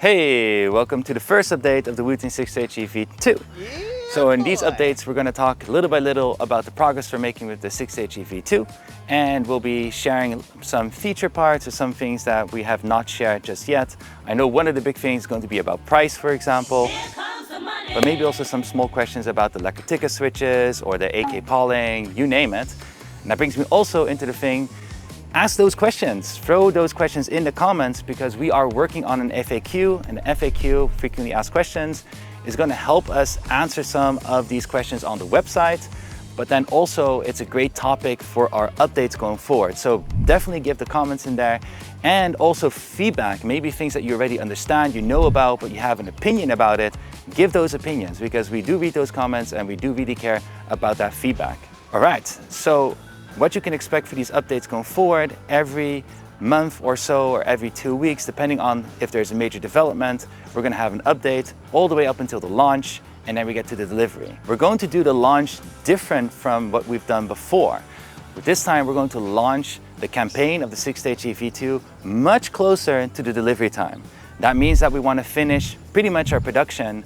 Hey, welcome to the first update of the Wooting 60HE V2. So in these updates, we're going to talk little by little about the progress we're making with the 60HE V2, and we'll be sharing some feature parts or some things that we have not shared just yet. I know one of the big things is going to be about price, for example, but maybe also some small questions about the Tica switches or the AK polling, you name it. And that brings me also into the thing, ask those questions, throw those questions in the comments, because we are working on an FAQ, and the FAQ, frequently asked questions, is going to help us answer some of these questions on the website, but then also it's a great topic for our updates going forward. So definitely give the comments in there, and also feedback, maybe things that you already understand, you know about, but you have an opinion about it. Give those opinions, because we do read those comments and we do really care about that feedback. All right, so what you can expect for these updates going forward, every month or so, or every 2 weeks, depending on if there's a major development, we're going to have an update all the way up until the launch, and then we get to the delivery. We're going to do the launch different from what we've done before. But this time we're going to launch the campaign of the 60HE V2 much closer to the delivery time. That means that we want to finish pretty much our production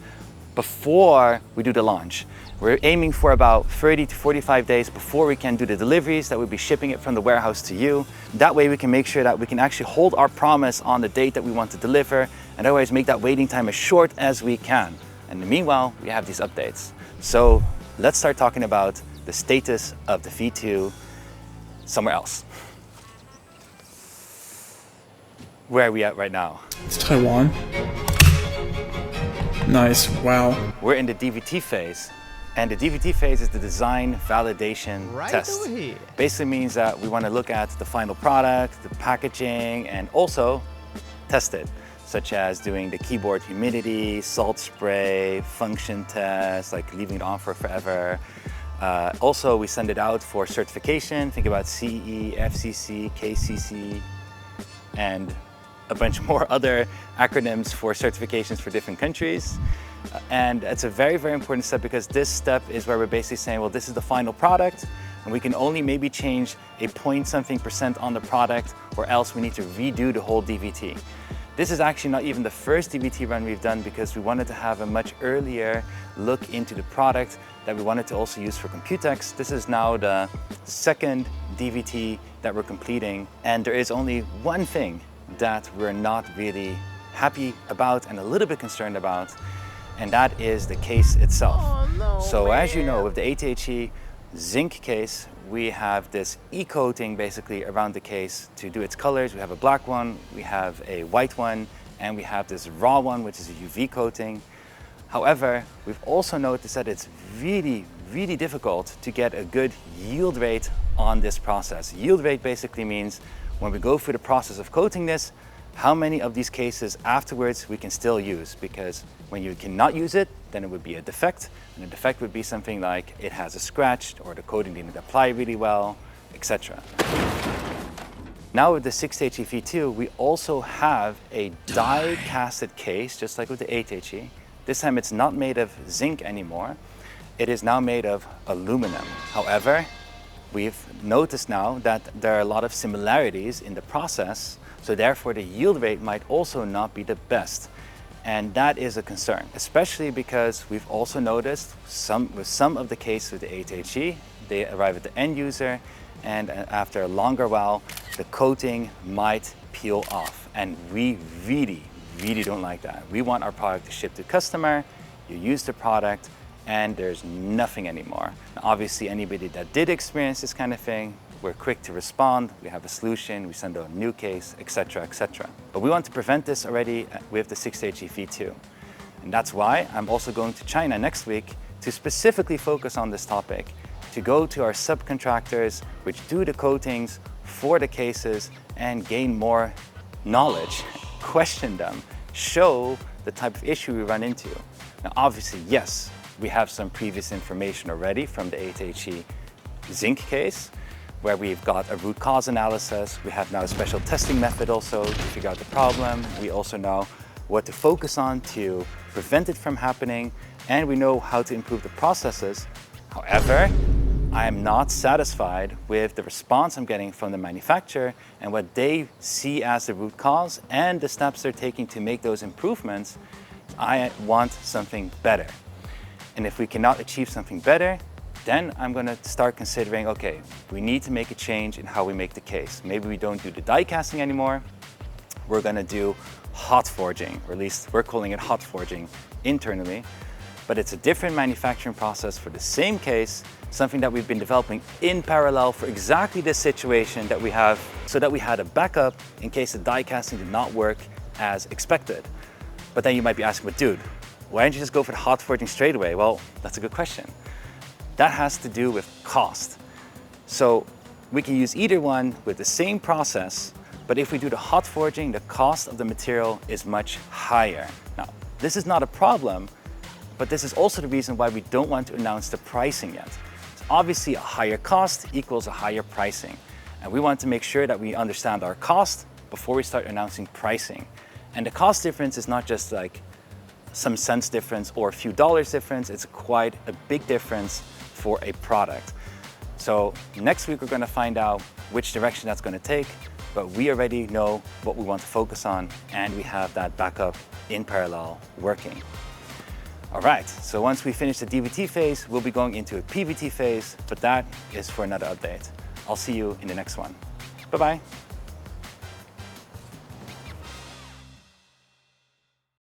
before we do the launch. We're aiming for about 30 to 45 days before we can do the deliveries, that we'll be shipping it from the warehouse to you. That way we can make sure that we can actually hold our promise on the date that we want to deliver, and otherwise make that waiting time as short as we can. And meanwhile, we have these updates. So let's start talking about the status of the V2 somewhere else. Where are we at right now? It's Taiwan. Nice, wow. We're in the DVT phase. And the DVT phase is the design validation test. Basically means that we want to look at the final product, the packaging, and also test it, such as doing the keyboard humidity, salt spray, function tests, like leaving it on for forever. Also, we send it out for certification. Think about CE, FCC, KCC, and a bunch more other acronyms for certifications for different countries. And it's a very, very important step, because this step is where we're basically saying, well, this is the final product, and we can only maybe change a point-something% on the product, or else we need to redo the whole DVT. This is actually not even the first DVT run we've done, because we wanted to have a much earlier look into the product that we wanted to also use for Computex. This is now the second DVT that we're completing, and there is only one thing that we're not really happy about and a little bit concerned about, and that is the case itself. Oh, no, so man. As you know, with the 80HE zinc case, we have this e-coating basically around the case to do its colors. We have a black one, we have a white one, and we have this raw one, which is a UV coating. However, we've also noticed that it's really, really difficult to get a good yield rate on this process. Yield rate basically means when we go through the process of coating this, how many of these cases afterwards we can still use, because when you cannot use it, then it would be a defect, and a defect would be something like it has a scratch, or the coating didn't apply really well, etc. Now with the 60HE V2, we also have a die-casted case, just like with the 8HE. This time it's not made of zinc anymore, it is now made of aluminum. However, we've noticed now that there are a lot of similarities in the process, so therefore the yield rate might also not be the best. And that is a concern, especially because we've also noticed with some of the cases with the 8HE, they arrive at the end user, and after a longer while, the coating might peel off. And we really, really don't like that. We want our product to ship to customer, you use the product, and there's nothing anymore. Now, obviously, anybody that did experience this kind of thing, we're quick to respond, we have a solution, we send out a new case, etc., etc. But we want to prevent this already with the 60HE V2. And that's why I'm also going to China next week to specifically focus on this topic, to go to our subcontractors which do the coatings for the cases and gain more knowledge, question them, show the type of issue we run into. Now, obviously, yes, we have some previous information already from the 8HE zinc case, where we've got a root cause analysis. We have now a special testing method also to figure out the problem. We also know what to focus on to prevent it from happening, and we know how to improve the processes. However, I am not satisfied with the response I'm getting from the manufacturer and what they see as the root cause and the steps they're taking to make those improvements. I want something better. And if we cannot achieve something better, then I'm going to start considering, okay, we need to make a change in how we make the case. Maybe we don't do the die casting anymore. We're going to do hot forging, or at least we're calling it hot forging internally. But it's a different manufacturing process for the same case, something that we've been developing in parallel for exactly this situation that we have, so that we had a backup in case the die casting did not work as expected. But then you might be asking, but dude, why don't you just go for the hot forging straight away? Well, that's a good question. That has to do with cost. So we can use either one with the same process, but if we do the hot forging, the cost of the material is much higher. Now, this is not a problem, but this is also the reason why we don't want to announce the pricing yet. So obviously, a higher cost equals a higher pricing. And we want to make sure that we understand our cost before we start announcing pricing. And the cost difference is not just like some cents difference or a few dollars difference, it's quite a big difference for a product. So next week we're going to find out which direction that's going to take, but we already know what we want to focus on and we have that backup in parallel working. All right, so once we finish the DVT phase, we'll be going into a PVT phase, but that is for another update. I'll see you in the next one. Bye-bye.